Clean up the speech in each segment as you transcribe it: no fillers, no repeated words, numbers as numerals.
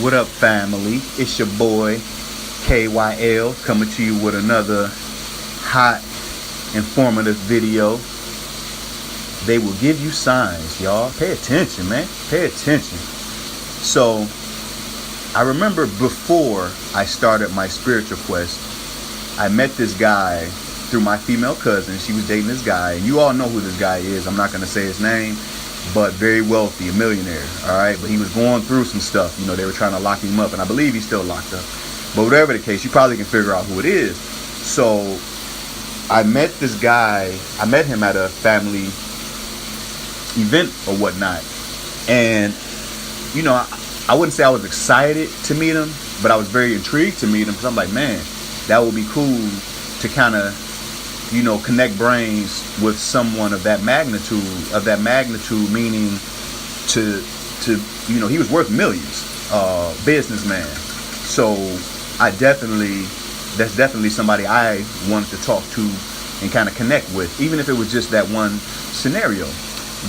What up, family? It's your boy KYL coming to you with another hot, informative video. They will give you signs, y'all. Pay attention, man. Pay attention. So, I remember before I started my spiritual quest, I met this guy through my female cousin. She was dating this guy, and you all know who this guy is. I'm not going to say his name, but very wealthy, a millionaire, all right? But he was going through some stuff. You know, they were trying to lock him up, and I believe he's still locked up. But whatever the case, you probably can figure out who it is. So I met this guy. I met him at a family event or whatnot. And, you know, I wouldn't say I was excited to meet him, but I was very intrigued to meet him because I'm like, man, that would be cool to kind of, you know, connect brains with someone of that magnitude, meaning to, you know, he was worth millions, businessman. So that's definitely somebody I wanted to talk to and kind of connect with, even if it was just that one scenario.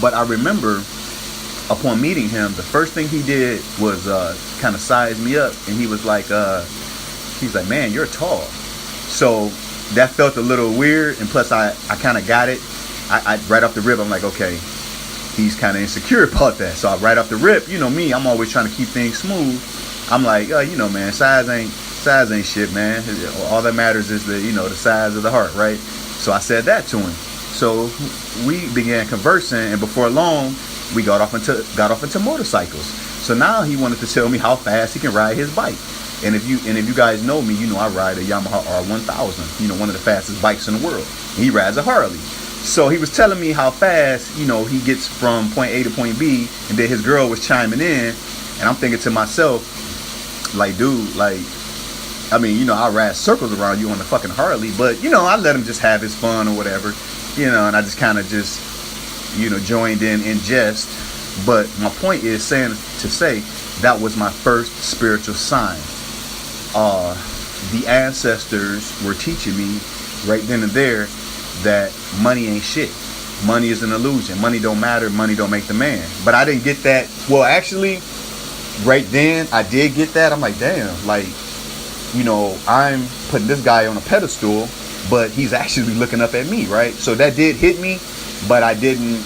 But I remember upon meeting him, the first thing he did was kind of size me up, and he was like, man, you're tall. So that felt a little weird, and plus I kind of got it. I right off the rip, I'm like, okay, he's kind of insecure about that. So right off the rip, you know me, I'm always trying to keep things smooth. I'm like, you know, man, size ain't shit, man. All that matters is the size of the heart, right? So I said that to him. So we began conversing, and before long, we got off into motorcycles. So now he wanted to tell me how fast he can ride his bike. And if you guys know me, you know I ride a Yamaha R1000, you know, one of the fastest bikes in the world. And he rides a Harley. So he was telling me how fast, you know, he gets from point A to point B, and then his girl was chiming in, and I'm thinking to myself, like, dude, like, I mean, you know, I ride circles around you on the fucking Harley, but, you know, I let him just have his fun or whatever, you know, and I just kind of you know, joined in jest. But my point is to say that was my first spiritual sign. The ancestors were teaching me right then and there that money ain't shit. Money is an illusion. Money don't matter. Money don't make the man. But I didn't get that. Well, actually, right then I did get that. I'm like, damn, like, you know, I'm putting this guy on a pedestal, but he's actually looking up at me, right? So that did hit me, but I didn't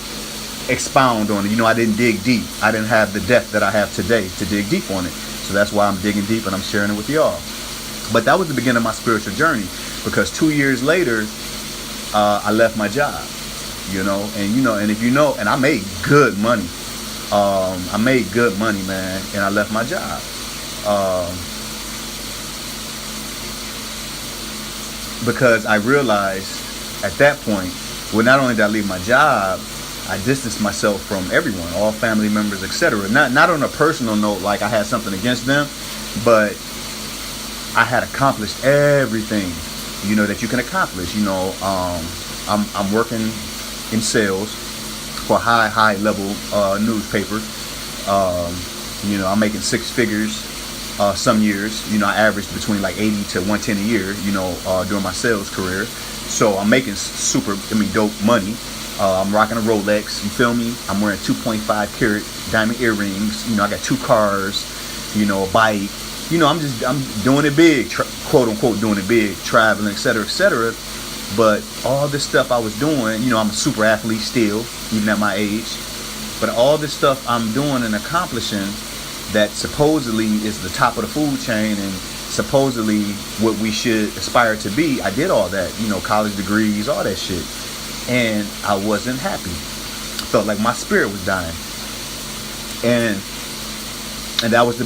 expound on it. You know, I didn't dig deep. I didn't have the depth that I have today to dig deep on it. So that's why I'm digging deep and I'm sharing it with y'all. But that was the beginning of my spiritual journey, because 2 years later, I left my job, you know, and if you know, and I made good money. I made good money, man, and I left my job. Because I realized at that point, well, not only did I leave my job, I distanced myself from everyone, all family members, etc. Not on a personal note, like I had something against them, but I had accomplished everything, you know, that you can accomplish. You know, I'm working in sales for a high level newspaper. You know, I'm making six figures some years. You know, I averaged between like 80 to 110 a year, you know, during my sales career. So I'm making dope money. I'm rocking a Rolex, you feel me? I'm wearing 2.5 carat diamond earrings. You know, I got 2 cars, you know, a bike. You know, I'm doing it big, quote unquote, doing it big, traveling, etc., etc. But all this stuff I was doing, you know, I'm a super athlete still, even at my age. But all this stuff I'm doing and accomplishing that supposedly is the top of the food chain and supposedly what we should aspire to be, I did all that, you know, college degrees, all that shit. And I wasn't happy. Felt like my spirit was dying. And that was the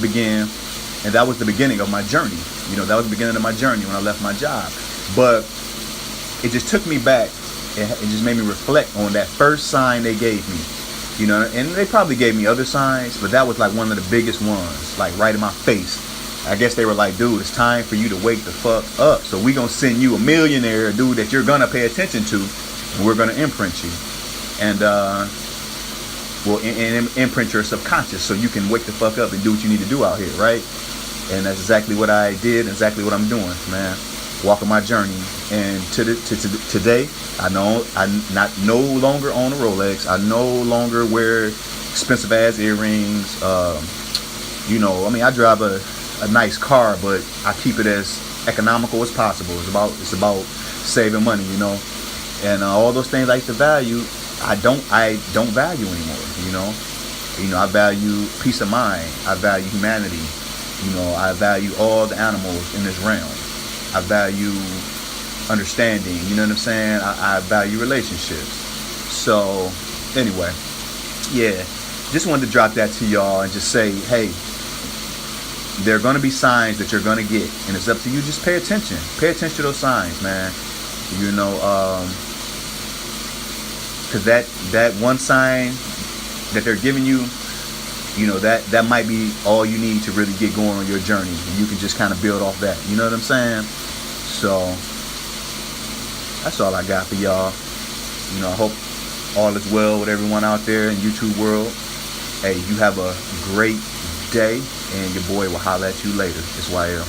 beginning of my journey. You know, that was the beginning of my journey when I left my job. But it just took me back. It just made me reflect on that first sign they gave me. You know, and they probably gave me other signs, but that was like one of the biggest ones, like right in my face. I guess they were like, dude, it's time for you to wake the fuck up. So we gonna send you a millionaire, dude, that you're gonna pay attention to, and we're gonna imprint you. And imprint your subconscious so you can wake the fuck up and do what you need to do out here, right? And that's exactly what I did, exactly what I'm doing, man. Walking my journey. And today, I no longer own a Rolex. I no longer wear expensive ass earrings. You know, I mean, I drive a nice car, but I keep it as economical as possible. It's about saving money, you know, and all those things I used to value, I don't value anymore. I value peace of mind. I value humanity. I value all the animals in this realm. I value understanding. You know what I'm saying? I value relationships. So anyway, yeah, just wanted to drop that to y'all and just say, hey, there are going to be signs that you're going to get, and it's up to you. Just pay attention. Pay attention to those signs, man. Because that one sign that they're giving you, that might be all you need to really get going on your journey. And you can just kind of build off that. You know what I'm saying? So that's all I got for y'all. I hope all is well with everyone out there in YouTube world. Hey, you have a great day, and your boy will holler at you later. It's YL.